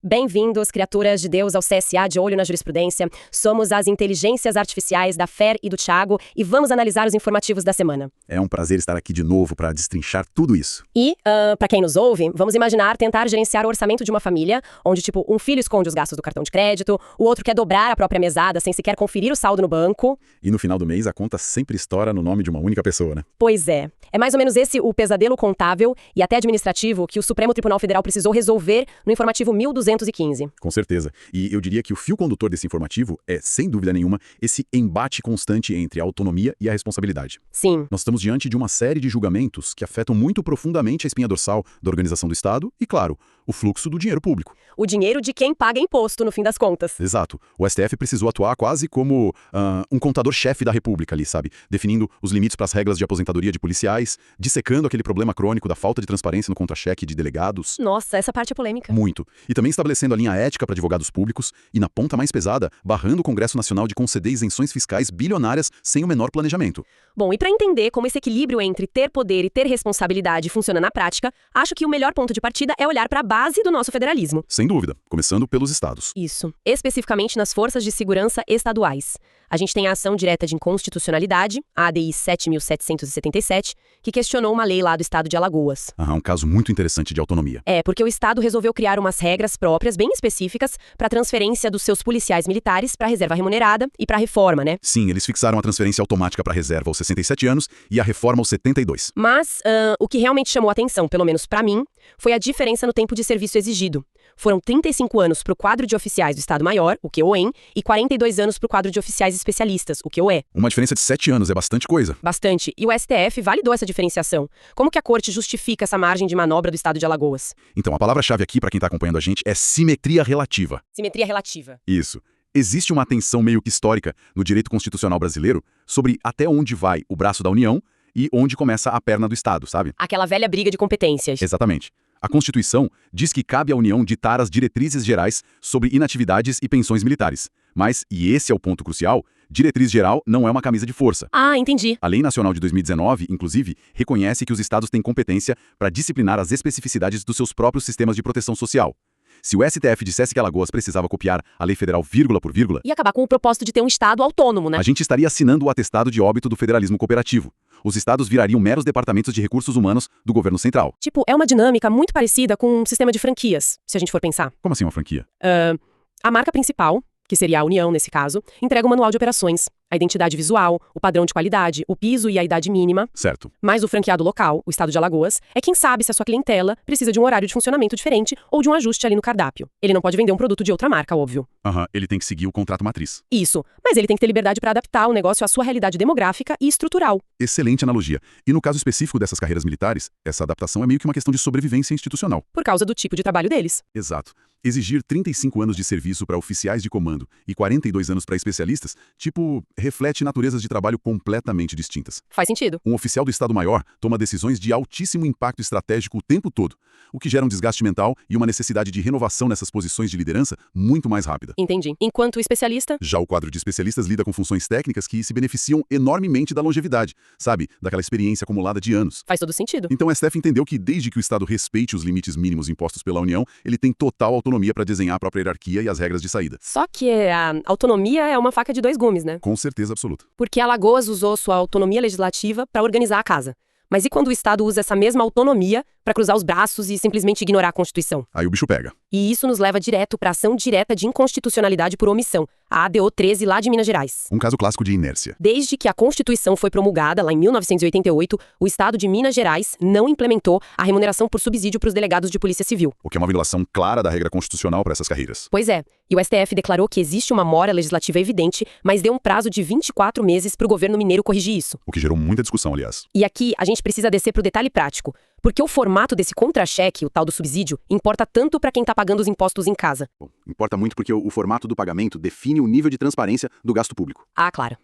Bem-vindos, criaturas de Deus, ao CSA de Olho na Jurisprudência. Somos as inteligências artificiais da Fer e do Thiago e vamos analisar os informativos da semana. É um prazer estar aqui de novo para destrinchar tudo isso. E, para quem nos ouve, vamos imaginar tentar gerenciar o orçamento de uma família, onde, tipo, um filho esconde os gastos do cartão de crédito, o outro quer dobrar a própria mesada sem sequer conferir o saldo no banco. E no final do mês, a conta sempre estoura no nome de uma única pessoa, né? Pois é. É mais ou menos esse o pesadelo contábil e até administrativo que o Supremo Tribunal Federal precisou resolver no informativo 1215. Com certeza. E eu diria que o fio condutor desse informativo é, sem dúvida nenhuma, esse embate constante entre a autonomia e a responsabilidade. Sim. Nós estamos diante de uma série de julgamentos que afetam muito profundamente a espinha dorsal da organização do Estado e, claro, o fluxo do dinheiro público. O dinheiro de quem paga imposto, no fim das contas. Exato. O STF precisou atuar quase como um contador-chefe da República ali, sabe? Definindo os limites para as regras de aposentadoria de policiais, dissecando aquele problema crônico da falta de transparência no contra-cheque de delegados. Nossa, essa parte é polêmica. Muito. E também estabelecendo a linha ética para advogados públicos e, na ponta mais pesada, barrando o Congresso Nacional de conceder isenções fiscais bilionárias sem o menor planejamento. Bom, e para entender como esse equilíbrio entre ter poder e ter responsabilidade funciona na prática, acho que o melhor ponto de partida é olhar para a base do nosso federalismo. Sem dúvida, começando pelos estados. Isso. Especificamente nas forças de segurança estaduais. A gente tem a ação direta de inconstitucionalidade, a ADI 7.777, que questionou uma lei lá do estado de Alagoas. Um caso muito interessante de autonomia. É, porque o estado resolveu criar umas regras próprias bem específicas para a transferência dos seus policiais militares para a reserva remunerada e para a reforma, né? Sim, eles fixaram a transferência automática para a reserva aos 67 anos e a reforma aos 72. Mas o que realmente chamou atenção, pelo menos para mim, foi a diferença no tempo de serviço exigido. Foram 35 anos para o quadro de oficiais do Estado-Maior, o QOEM, e 42 anos para o quadro de oficiais especialistas, o QOE. Uma diferença de 7 anos é bastante coisa. Bastante. E o STF validou essa diferenciação. Como que a Corte justifica essa margem de manobra do Estado de Alagoas? Então, a palavra-chave aqui, para quem está acompanhando a gente, é simetria relativa. Simetria relativa. Isso. Existe uma tensão meio que histórica no direito constitucional brasileiro sobre até onde vai o braço da União e onde começa a perna do Estado, sabe? Aquela velha briga de competências. Exatamente. A Constituição diz que cabe à União ditar as diretrizes gerais sobre inatividades e pensões militares. Mas, e esse é o ponto crucial, diretriz geral não é uma camisa de força. Ah, entendi. A Lei Nacional de 2019, inclusive, reconhece que os estados têm competência para disciplinar as especificidades dos seus próprios sistemas de proteção social. Se o STF dissesse que Alagoas precisava copiar a lei federal vírgula por vírgula, e acabar com o propósito de ter um Estado autônomo, né? a gente estaria assinando o atestado de óbito do federalismo cooperativo. Os estados virariam meros departamentos de recursos humanos do governo central. Tipo, é uma dinâmica muito parecida com um sistema de franquias, se a gente for pensar. Como assim uma franquia? A marca principal, que seria a União nesse caso, entrega o manual de operações, a identidade visual, o padrão de qualidade, o piso e a idade mínima. Certo. Mas o franqueado local, o estado de Alagoas, é quem sabe se a sua clientela precisa de um horário de funcionamento diferente ou de um ajuste ali no cardápio. Ele não pode vender um produto de outra marca, óbvio. Ele tem que seguir o contrato matriz. Isso, mas ele tem que ter liberdade para adaptar o negócio à sua realidade demográfica e estrutural. Excelente analogia. E no caso específico dessas carreiras militares, essa adaptação é meio que uma questão de sobrevivência institucional. Por causa do tipo de trabalho deles. Exato. Exigir 35 anos de serviço para oficiais de comando e 42 anos para especialistas, reflete naturezas de trabalho completamente distintas. Faz sentido. Um oficial do Estado-Maior toma decisões de altíssimo impacto estratégico o tempo todo, o que gera um desgaste mental e uma necessidade de renovação nessas posições de liderança muito mais rápida. Entendi. Enquanto o especialista... Já o quadro de especialistas lida com funções técnicas que se beneficiam enormemente da longevidade, sabe? Daquela experiência acumulada de anos. Faz todo sentido. Então, a STF entendeu que desde que o Estado respeite os limites mínimos impostos pela União, ele tem total autonomia para desenhar a própria hierarquia e as regras de saída. Só que a autonomia é uma faca de dois gumes, né? Com certeza absoluta. Porque Alagoas usou sua autonomia legislativa para organizar a casa. Mas e quando o Estado usa essa mesma autonomia para cruzar os braços e simplesmente ignorar a Constituição? Aí o bicho pega. E isso nos leva direto para a ação direta de inconstitucionalidade por omissão, a ADO 13 lá de Minas Gerais. Um caso clássico de inércia. Desde que a Constituição foi promulgada, lá em 1988, o Estado de Minas Gerais não implementou a remuneração por subsídio para os delegados de Polícia Civil. O que é uma violação clara da regra constitucional para essas carreiras. Pois é. E o STF declarou que existe uma mora legislativa evidente, mas deu um prazo de 24 meses para o governo mineiro corrigir isso. O que gerou muita discussão, aliás. E aqui a gente precisa descer para o detalhe prático. Porque o formato desse contra-cheque, o tal do subsídio, importa tanto para quem está pagando os impostos em casa. Bom, importa muito porque o formato do pagamento define o nível de transparência do gasto público. Ah, claro.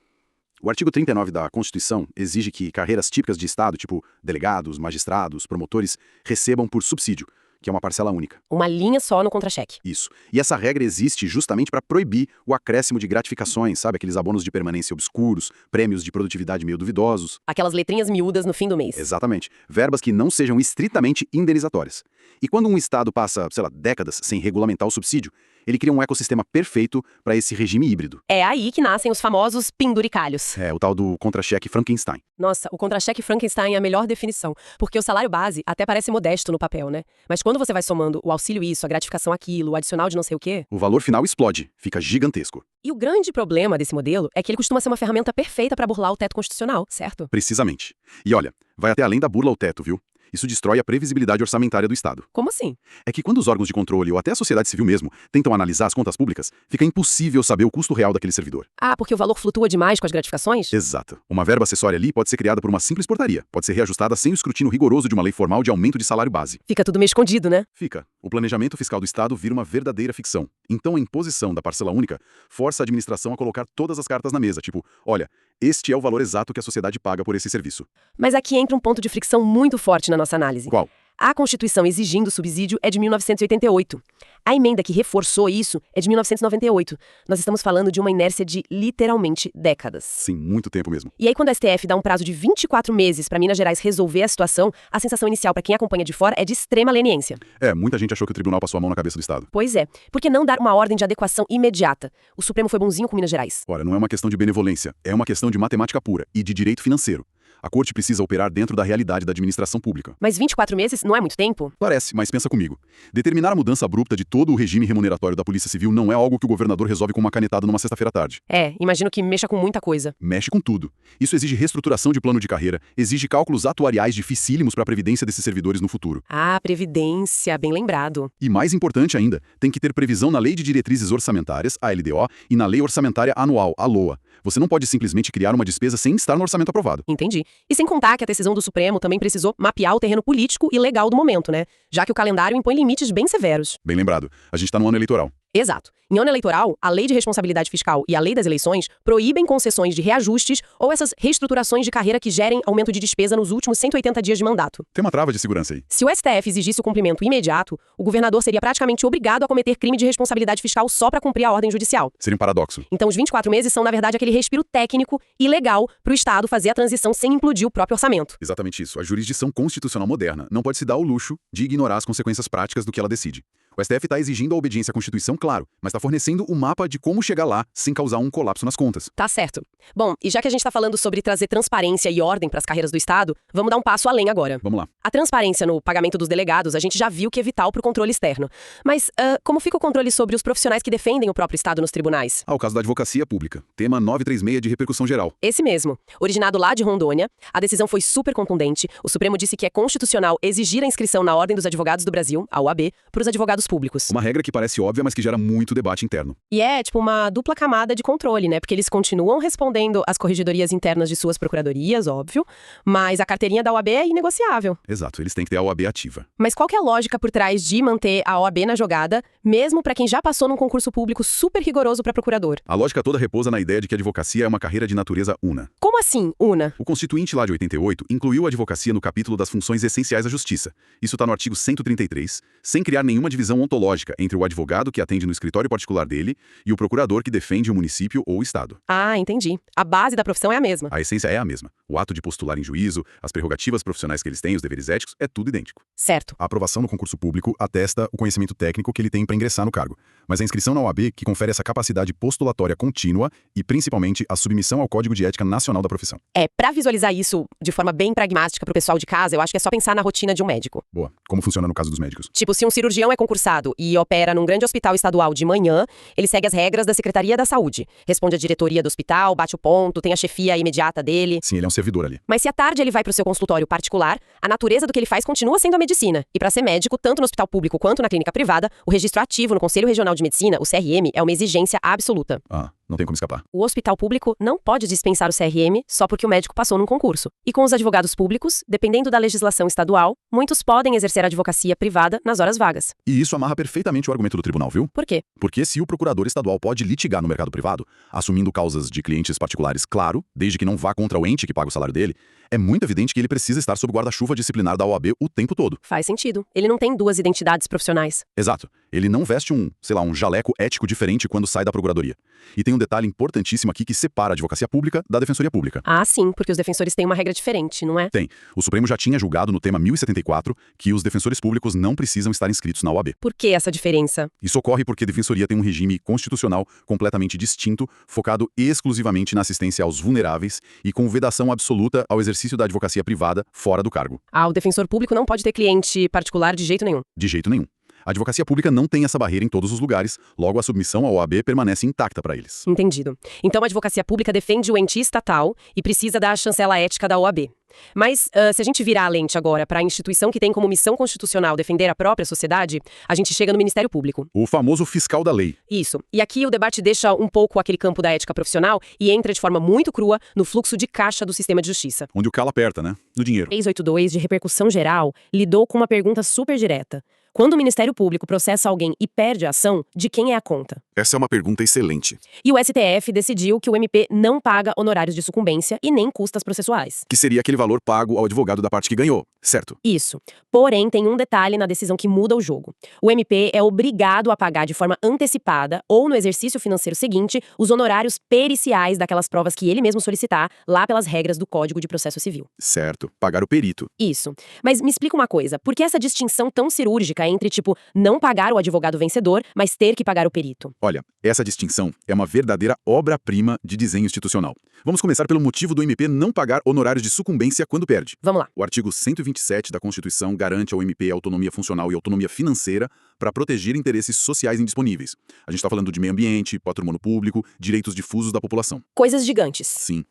O artigo 39 da Constituição exige que carreiras típicas de Estado, tipo delegados, magistrados, promotores, recebam por subsídio, que é uma parcela única. Uma linha só no contra-cheque. Isso. E essa regra existe justamente para proibir o acréscimo de gratificações, sabe? Aqueles abonos de permanência obscuros, prêmios de produtividade meio duvidosos. Aquelas letrinhas miúdas no fim do mês. Exatamente. Verbas que não sejam estritamente indenizatórias. E quando um Estado passa, sei lá, décadas sem regulamentar o subsídio, ele cria um ecossistema perfeito para esse regime híbrido. É aí que nascem os famosos penduricalhos. É, o tal do contra-cheque Frankenstein. Nossa, o contra-cheque Frankenstein é a melhor definição, porque o salário base até parece modesto no papel, né? Mas quando você vai somando o auxílio isso, a gratificação aquilo, o adicional de não sei o quê... O valor final explode, fica gigantesco. E o grande problema desse modelo é que ele costuma ser uma ferramenta perfeita para burlar o teto constitucional, certo? Precisamente. E olha, vai até além da burla ao teto, viu? Isso destrói a previsibilidade orçamentária do Estado. Como assim? É que quando os órgãos de controle, ou até a sociedade civil mesmo, tentam analisar as contas públicas, fica impossível saber o custo real daquele servidor. Ah, porque o valor flutua demais com as gratificações? Exato. Uma verba acessória ali pode ser criada por uma simples portaria, pode ser reajustada sem o escrutínio rigoroso de uma lei formal de aumento de salário base. Fica tudo meio escondido, né? Fica. O planejamento fiscal do Estado vira uma verdadeira ficção. Então a imposição da parcela única força a administração a colocar todas as cartas na mesa, tipo, olha, este é o valor exato que a sociedade paga por esse serviço. Mas aqui entra um ponto de fricção muito forte na nossa análise. Qual? A Constituição exigindo o subsídio é de 1988. A emenda que reforçou isso é de 1998. Nós estamos falando de uma inércia de, literalmente, décadas. Sim, muito tempo mesmo. E aí, quando a STF dá um prazo de 24 meses para Minas Gerais resolver a situação, a sensação inicial para quem acompanha de fora é de extrema leniência. Muita gente achou que o tribunal passou a mão na cabeça do Estado. Pois é. Por que não dar uma ordem de adequação imediata? O Supremo foi bonzinho com Minas Gerais. Ora, não é uma questão de benevolência, é uma questão de matemática pura e de direito financeiro. A corte precisa operar dentro da realidade da administração pública. Mas 24 meses não é muito tempo? Parece, mas pensa comigo. Determinar a mudança abrupta de todo o regime remuneratório da Polícia Civil não é algo que o governador resolve com uma canetada numa sexta-feira à tarde. Imagino que mexa com muita coisa. Mexe com tudo. Isso exige reestruturação de plano de carreira, exige cálculos atuariais dificílimos para a previdência desses servidores no futuro. Ah, previdência, bem lembrado. E mais importante ainda, tem que ter previsão na Lei de Diretrizes Orçamentárias, a LDO, e na Lei Orçamentária Anual, a LOA. Você não pode simplesmente criar uma despesa sem estar no orçamento aprovado. Entendi. E sem contar que a decisão do Supremo também precisou mapear o terreno político e legal do momento, né? Já que o calendário impõe limites bem severos. Bem lembrado. A gente está no ano eleitoral. Exato. Em ano eleitoral, a Lei de Responsabilidade Fiscal e a Lei das Eleições proíbem concessões de reajustes ou essas reestruturações de carreira que gerem aumento de despesa nos últimos 180 dias de mandato. Tem uma trava de segurança aí. Se o STF exigisse o cumprimento imediato, o governador seria praticamente obrigado a cometer crime de responsabilidade fiscal só para cumprir a ordem judicial. Seria um paradoxo. Então, os 24 meses são, na verdade, aquele respiro técnico e legal para o Estado fazer a transição sem implodir o próprio orçamento. Exatamente isso. A jurisdição constitucional moderna não pode se dar ao luxo de ignorar as consequências práticas do que ela decide. O STF está exigindo a obediência à Constituição, claro, mas está fornecendo o mapa de como chegar lá sem causar um colapso nas contas. Tá certo. Bom, e já que a gente está falando sobre trazer transparência e ordem para as carreiras do Estado, vamos dar um passo além agora. Vamos lá. A transparência no pagamento dos delegados, a gente já viu que é vital para o controle externo. Mas como fica o controle sobre os profissionais que defendem o próprio Estado nos tribunais? O caso da advocacia pública. Tema 936 de repercussão geral. Esse mesmo. Originado lá de Rondônia, a decisão foi super contundente. O Supremo disse que é constitucional exigir a inscrição na Ordem dos Advogados do Brasil, a OAB, para os advogados públicos. Uma regra que parece óbvia, mas que gera muito debate interno. E é, tipo, uma dupla camada de controle, né? Porque eles continuam respondendo às corregedorias internas de suas procuradorias, óbvio, mas a carteirinha da OAB é inegociável. Exato, eles têm que ter a OAB ativa. Mas qual que é a lógica por trás de manter a OAB na jogada, mesmo para quem já passou num concurso público super rigoroso para procurador? A lógica toda repousa na ideia de que a advocacia é uma carreira de natureza una. Como assim, una? O Constituinte lá de 88 incluiu a advocacia no capítulo das funções essenciais à justiça. Isso está no artigo 133, sem criar nenhuma divisão ontológica entre o advogado que atende no escritório particular dele e o procurador que defende o município ou o estado. Ah, entendi. A base da profissão é a mesma. A essência é a mesma. O ato de postular em juízo, as prerrogativas profissionais que eles têm, os deveres éticos, é tudo idêntico. Certo. A aprovação no concurso público atesta o conhecimento técnico que ele tem para ingressar no cargo. Mas a inscrição na OAB que confere essa capacidade postulatória contínua e, principalmente, a submissão ao Código de Ética Nacional da profissão. Para visualizar isso de forma bem pragmática pro pessoal de casa, eu acho que é só pensar na rotina de um médico. Boa. Como funciona no caso dos médicos? Tipo, se um cirurgião é concursado e opera num grande hospital estadual de manhã, ele segue as regras da Secretaria da Saúde. Responde à diretoria do hospital, bate o ponto, tem a chefia imediata dele. Sim, ele é um servidor ali. Mas se à tarde ele vai pro seu consultório particular, a natureza do que ele faz continua sendo a medicina. E para ser médico, tanto no hospital público quanto na clínica privada, o registro ativo no Conselho Regional de Medicina, o CRM, é uma exigência absoluta. não tem como escapar. O hospital público não pode dispensar o CRM só porque o médico passou num concurso. E com os advogados públicos, dependendo da legislação estadual, muitos podem exercer a advocacia privada nas horas vagas. E isso amarra perfeitamente o argumento do tribunal, viu? Por quê? Porque se o procurador estadual pode litigar no mercado privado, assumindo causas de clientes particulares, claro, desde que não vá contra o ente que paga o salário dele, é muito evidente que ele precisa estar sob guarda-chuva disciplinar da OAB o tempo todo. Faz sentido. Ele não tem duas identidades profissionais. Exato. Ele não veste um jaleco ético diferente quando sai da procuradoria. E tem um detalhe importantíssimo aqui que separa a advocacia pública da defensoria pública. Ah, sim, porque os defensores têm uma regra diferente, não é? Tem. O Supremo já tinha julgado no tema 1074 que os defensores públicos não precisam estar inscritos na OAB. Por que essa diferença? Isso ocorre porque a defensoria tem um regime constitucional completamente distinto, focado exclusivamente na assistência aos vulneráveis e com vedação absoluta ao exercício da advocacia privada fora do cargo. Ah, o defensor público não pode ter cliente particular de jeito nenhum. De jeito nenhum. A advocacia pública não tem essa barreira em todos os lugares, logo a submissão à OAB permanece intacta para eles. Entendido. Então a advocacia pública defende o ente estatal e precisa da chancela ética da OAB. Mas, se a gente virar a lente agora para a instituição que tem como missão constitucional defender a própria sociedade, a gente chega no Ministério Público. O famoso fiscal da lei. Isso. E aqui o debate deixa um pouco aquele campo da ética profissional e entra de forma muito crua no fluxo de caixa do sistema de justiça. Onde o calo aperta, né? No dinheiro. 382 de repercussão geral lidou com uma pergunta super direta. Quando o Ministério Público processa alguém e perde a ação, de quem é a conta? Essa é uma pergunta excelente. E o STF decidiu que o MP não paga honorários de sucumbência e nem custas processuais. Que seria aquele valor pago ao advogado da parte que ganhou, certo? Isso. Porém, tem um detalhe na decisão que muda o jogo. O MP é obrigado a pagar de forma antecipada ou no exercício financeiro seguinte os honorários periciais daquelas provas que ele mesmo solicitar lá pelas regras do Código de Processo Civil. Certo. Pagar o perito. Isso. Mas me explica uma coisa, por que essa distinção tão cirúrgica entre, não pagar o advogado vencedor, mas ter que pagar o perito? Olha, essa distinção é uma verdadeira obra-prima de desenho institucional. Vamos começar pelo motivo do MP não pagar honorários de sucumbência quando perde. Vamos lá. O artigo 127 da Constituição garante ao MP autonomia funcional e autonomia financeira para proteger interesses sociais indisponíveis. A gente está falando de meio ambiente, patrimônio público, direitos difusos da população. Coisas gigantes. Sim.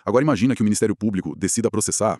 Agora imagina que o Ministério Público decida processar,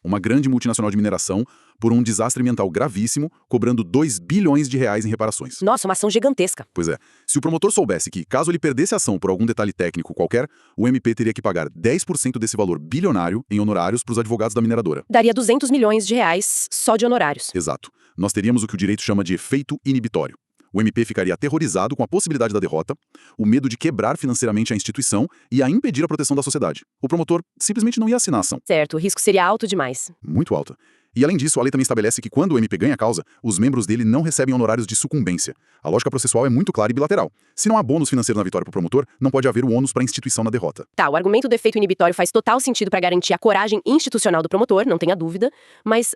uma grande multinacional de mineração por um desastre ambiental gravíssimo, cobrando 2 bilhões de reais em reparações. Nossa, uma ação gigantesca. Pois é. Se o promotor soubesse que, caso ele perdesse a ação por algum detalhe técnico qualquer, o MP teria que pagar 10% desse valor bilionário em honorários para os advogados da mineradora. Daria 200 milhões de reais só de honorários. Exato. Nós teríamos o que o direito chama de efeito inibitório. O MP ficaria aterrorizado com a possibilidade da derrota, o medo de quebrar financeiramente a instituição e a impedir a proteção da sociedade. O promotor simplesmente não ia assinar a ação. Certo, o risco seria alto demais. Muito alto. E além disso, a lei também estabelece que quando o MP ganha a causa, os membros dele não recebem honorários de sucumbência. A lógica processual é muito clara e bilateral. Se não há bônus financeiro na vitória para o promotor, não pode haver o ônus para a instituição na derrota. Tá, o argumento do efeito inibitório faz total sentido para garantir a coragem institucional do promotor, não tenha dúvida, mas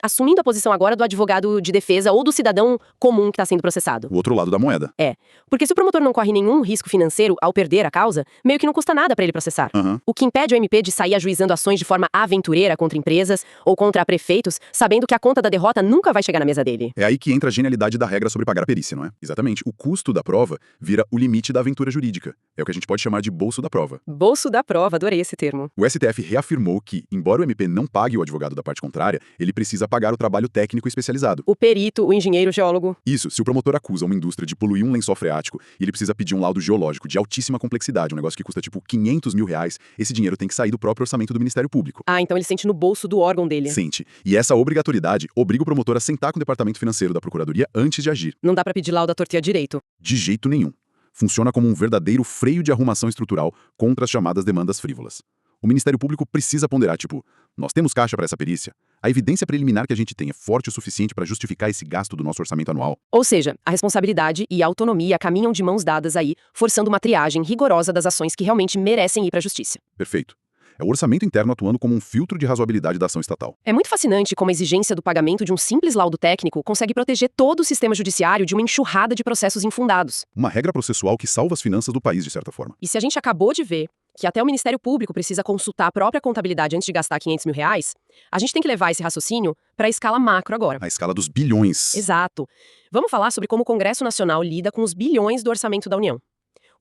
assumindo a posição agora do advogado de defesa ou do cidadão comum que está sendo processado. O outro lado da moeda. É, porque se o promotor não corre nenhum risco financeiro ao perder a causa, meio que não custa nada para ele processar. O que impede o MP de sair ajuizando ações de forma aventureira contra empresas ou contra prefeitos, sabendo que a conta da derrota nunca vai chegar na mesa dele. É aí que entra a genialidade da regra sobre pagar a perícia, não é? Exatamente. O custo da prova vira o limite da aventura jurídica. É o que a gente pode chamar de bolso da prova. Bolso da prova, adorei esse termo. O STF reafirmou que, embora o MP não pague o advogado da parte contrária, ele precisa pagar o trabalho técnico especializado. O perito, o engenheiro, o geólogo. Isso, se o promotor acusa uma indústria de poluir um lençol freático e ele precisa pedir um laudo geológico de altíssima complexidade, um negócio que custa tipo 500 mil reais, esse dinheiro tem que sair do próprio orçamento do Ministério Público. Ah, então ele sente no bolso do órgão dele. Sente. E essa obrigatoriedade obriga o promotor a sentar com o departamento financeiro da Procuradoria antes de agir. Não dá pra pedir laudo à torta e à direito. De jeito nenhum. Funciona como um verdadeiro freio de arrumação estrutural contra as chamadas demandas frívolas. O Ministério Público precisa ponderar, nós temos caixa para essa perícia? A evidência preliminar que a gente tem é forte o suficiente para justificar esse gasto do nosso orçamento anual? Ou seja, a responsabilidade e a autonomia caminham de mãos dadas aí, forçando uma triagem rigorosa das ações que realmente merecem ir para a justiça. Perfeito. É o orçamento interno atuando como um filtro de razoabilidade da ação estatal. É muito fascinante como a exigência do pagamento de um simples laudo técnico consegue proteger todo o sistema judiciário de uma enxurrada de processos infundados. Uma regra processual que salva as finanças do país, de certa forma. E se a gente acabou de ver que até o Ministério Público precisa consultar a própria contabilidade antes de gastar 500 mil reais, a gente tem que levar esse raciocínio para a escala macro agora. A escala dos bilhões. Exato. Vamos falar sobre como o Congresso Nacional lida com os bilhões do orçamento da União.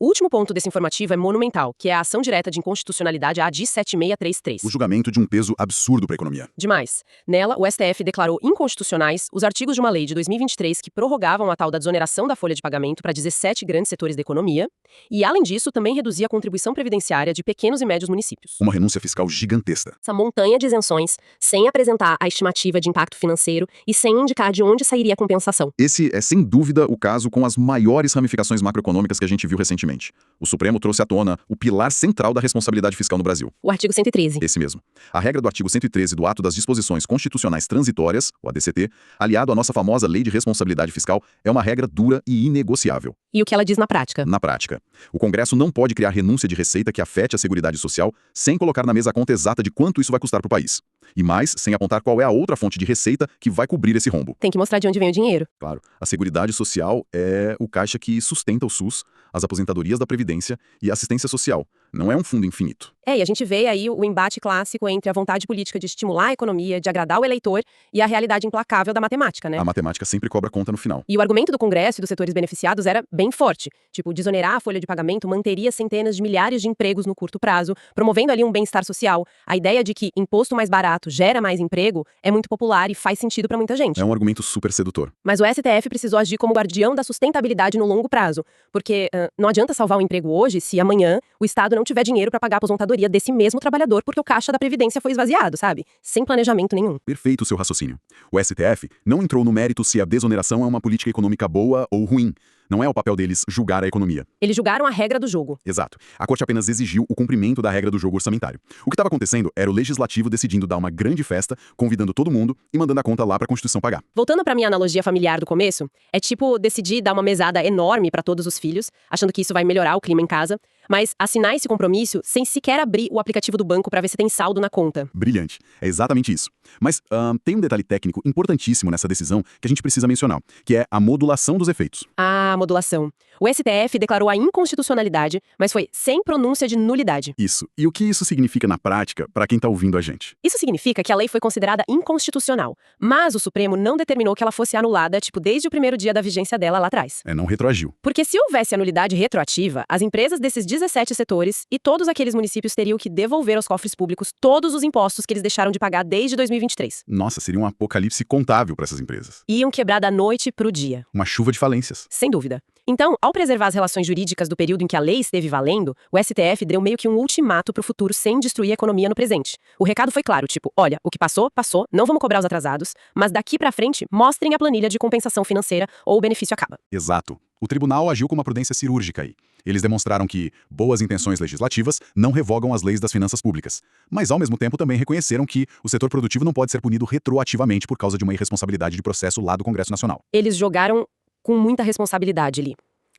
O último ponto desse informativo é monumental, que é a ação direta de inconstitucionalidade AD 7633. O julgamento de um peso absurdo para a economia. Demais. Nela, o STF declarou inconstitucionais os artigos de uma lei de 2023 que prorrogavam a tal da desoneração da folha de pagamento para 17 grandes setores da economia e, além disso, também reduzia a contribuição previdenciária de pequenos e médios municípios. Uma renúncia fiscal gigantesca. Essa montanha de isenções, sem apresentar a estimativa de impacto financeiro e sem indicar de onde sairia a compensação. Esse é, sem dúvida, o caso com as maiores ramificações macroeconômicas que a gente viu recentemente. O Supremo trouxe à tona o pilar central da responsabilidade fiscal no Brasil. O artigo 113. Esse mesmo. A regra do artigo 113 do Ato das Disposições Constitucionais Transitórias, o ADCT, aliado à nossa famosa Lei de Responsabilidade Fiscal, é uma regra dura e inegociável. E o que ela diz na prática? Na prática, o Congresso não pode criar renúncia de receita que afete a Seguridade Social sem colocar na mesa a conta exata de quanto isso vai custar para o país. E mais, sem apontar qual é a outra fonte de receita que vai cobrir esse rombo. Tem que mostrar de onde vem o dinheiro. Claro, a Seguridade Social é o caixa que sustenta o SUS, as aposentadorias da Previdência e a assistência social. Não é um fundo infinito. E a gente vê aí o embate clássico entre a vontade política de estimular a economia, de agradar o eleitor e a realidade implacável da matemática, né? A matemática sempre cobra conta no final. E o argumento do Congresso e dos setores beneficiados era bem forte. Tipo, desonerar a folha de pagamento manteria centenas de milhares de empregos no curto prazo, promovendo ali um bem-estar social. A ideia de que imposto mais barato gera mais emprego é muito popular e faz sentido para muita gente. É um argumento super sedutor. Mas o STF precisou agir como guardião da sustentabilidade no longo prazo. Porque não adianta salvar o emprego hoje se amanhã o Estado não tiver dinheiro para pagar a aposentadoria desse mesmo trabalhador porque o caixa da Previdência foi esvaziado, sabe? Sem planejamento nenhum. Perfeito o seu raciocínio. O STF não entrou no mérito se a desoneração é uma política econômica boa ou ruim. Não é o papel deles julgar a economia. Eles julgaram a regra do jogo. Exato. A Corte apenas exigiu o cumprimento da regra do jogo orçamentário. O que estava acontecendo era o Legislativo decidindo dar uma grande festa, convidando todo mundo e mandando a conta lá para a Constituição pagar. Voltando para minha analogia familiar do começo, é tipo decidir dar uma mesada enorme para todos os filhos, achando que isso vai melhorar o clima em casa, mas assinar esse compromisso sem sequer abrir o aplicativo do banco para ver se tem saldo na conta. Brilhante. É exatamente isso. Mas tem um detalhe técnico importantíssimo nessa decisão que a gente precisa mencionar, que é a modulação dos efeitos. A modulação. O STF declarou a inconstitucionalidade, mas foi sem pronúncia de nulidade. Isso. E o que isso significa na prática para quem está ouvindo a gente? Isso significa que a lei foi considerada inconstitucional, mas o Supremo não determinou que ela fosse anulada, desde o primeiro dia da vigência dela lá atrás. Não retroagiu. Porque se houvesse anulidade retroativa, as empresas desses 17 setores e todos aqueles municípios teriam que devolver aos cofres públicos todos os impostos que eles deixaram de pagar desde 2023. Nossa, seria um apocalipse contábil para essas empresas. Iam quebrar da noite pro dia. Uma chuva de falências. Sem dúvida. Então, ao preservar as relações jurídicas do período em que a lei esteve valendo, o STF deu meio que um ultimato pro futuro sem destruir a economia no presente. O recado foi claro, olha, o que passou, passou, não vamos cobrar os atrasados, mas daqui pra frente, mostrem a planilha de compensação financeira ou o benefício acaba. Exato. O tribunal agiu com uma prudência cirúrgica aí. Eles demonstraram que boas intenções legislativas não revogam as leis das finanças públicas, mas ao mesmo tempo também reconheceram que o setor produtivo não pode ser punido retroativamente por causa de uma irresponsabilidade de processo lá do Congresso Nacional. Eles jogaram com muita responsabilidade ali.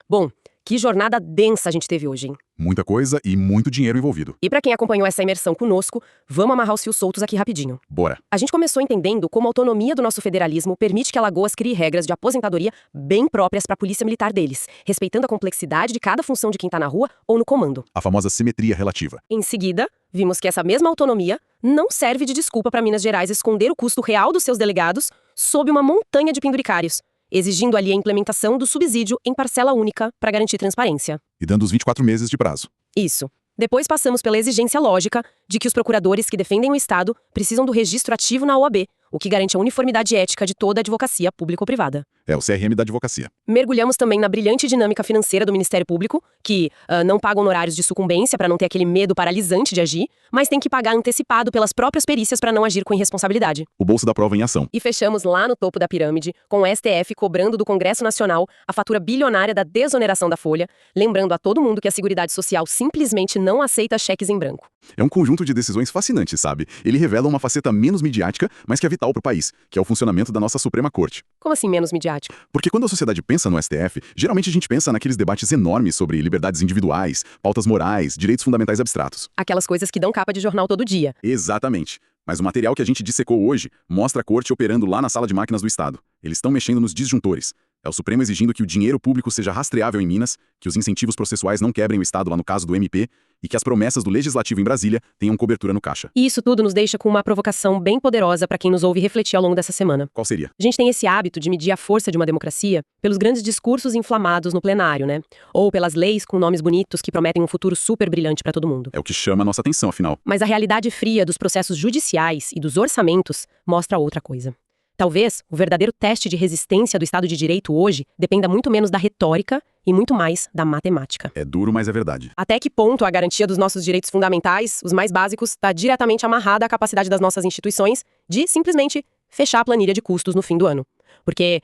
Bom, que jornada densa a gente teve hoje, hein? Muita coisa e muito dinheiro envolvido. E pra quem acompanhou essa imersão conosco, vamos amarrar os fios soltos aqui rapidinho. Bora. A gente começou entendendo como a autonomia do nosso federalismo permite que Alagoas crie regras de aposentadoria bem próprias para a polícia militar deles, respeitando a complexidade de cada função de quem tá na rua ou no comando. A famosa simetria relativa. Em seguida, vimos que essa mesma autonomia não serve de desculpa para Minas Gerais esconder o custo real dos seus delegados sob uma montanha de penduricários, exigindo ali a implementação do subsídio em parcela única para garantir transparência. E dando os 24 meses de prazo. Isso. Depois passamos pela exigência lógica de que os procuradores que defendem o Estado precisam do registro ativo na OAB, o que garante a uniformidade ética de toda a advocacia pública ou privada. É o CRM da advocacia. Mergulhamos também na brilhante dinâmica financeira do Ministério Público, que não paga honorários de sucumbência para não ter aquele medo paralisante de agir, mas tem que pagar antecipado pelas próprias perícias para não agir com irresponsabilidade. O bolso da prova em ação. E fechamos lá no topo da pirâmide, com o STF cobrando do Congresso Nacional a fatura bilionária da desoneração da folha, lembrando a todo mundo que a Seguridade Social simplesmente não aceita cheques em branco. É um conjunto de decisões fascinantes, sabe? Ele revela uma faceta menos midiática, mas que é vital para o país, que é o funcionamento da nossa Suprema Corte. Como assim menos midiático? Porque quando a sociedade pensa no STF, geralmente a gente pensa naqueles debates enormes sobre liberdades individuais, pautas morais, direitos fundamentais abstratos. Aquelas coisas que dão capa de jornal todo dia. Exatamente. Mas o material que a gente dissecou hoje mostra a Corte operando lá na sala de máquinas do Estado. Eles estão mexendo nos disjuntores. É o Supremo exigindo que o dinheiro público seja rastreável em Minas, que os incentivos processuais não quebrem o Estado lá no caso do MP e que as promessas do Legislativo em Brasília tenham cobertura no caixa. E isso tudo nos deixa com uma provocação bem poderosa para quem nos ouve refletir ao longo dessa semana. Qual seria? A gente tem esse hábito de medir a força de uma democracia pelos grandes discursos inflamados no plenário, né? Ou pelas leis com nomes bonitos que prometem um futuro super brilhante para todo mundo. É o que chama a nossa atenção, afinal. Mas a realidade fria dos processos judiciais e dos orçamentos mostra outra coisa. Talvez o verdadeiro teste de resistência do Estado de Direito hoje dependa muito menos da retórica e muito mais da matemática. É duro, mas é verdade. Até que ponto a garantia dos nossos direitos fundamentais, os mais básicos, está diretamente amarrada à capacidade das nossas instituições de simplesmente fechar a planilha de custos no fim do ano? Porque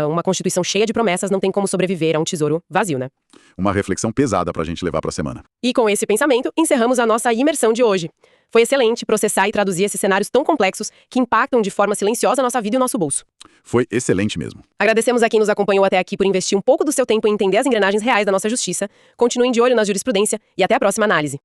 uma Constituição cheia de promessas não tem como sobreviver a um tesouro vazio, né? Uma reflexão pesada pra gente levar pra semana. E com esse pensamento, encerramos a nossa imersão de hoje. Foi excelente processar e traduzir esses cenários tão complexos que impactam de forma silenciosa a nossa vida e o nosso bolso. Foi excelente mesmo. Agradecemos a quem nos acompanhou até aqui por investir um pouco do seu tempo em entender as engrenagens reais da nossa justiça. Continuem de olho na jurisprudência e até a próxima análise.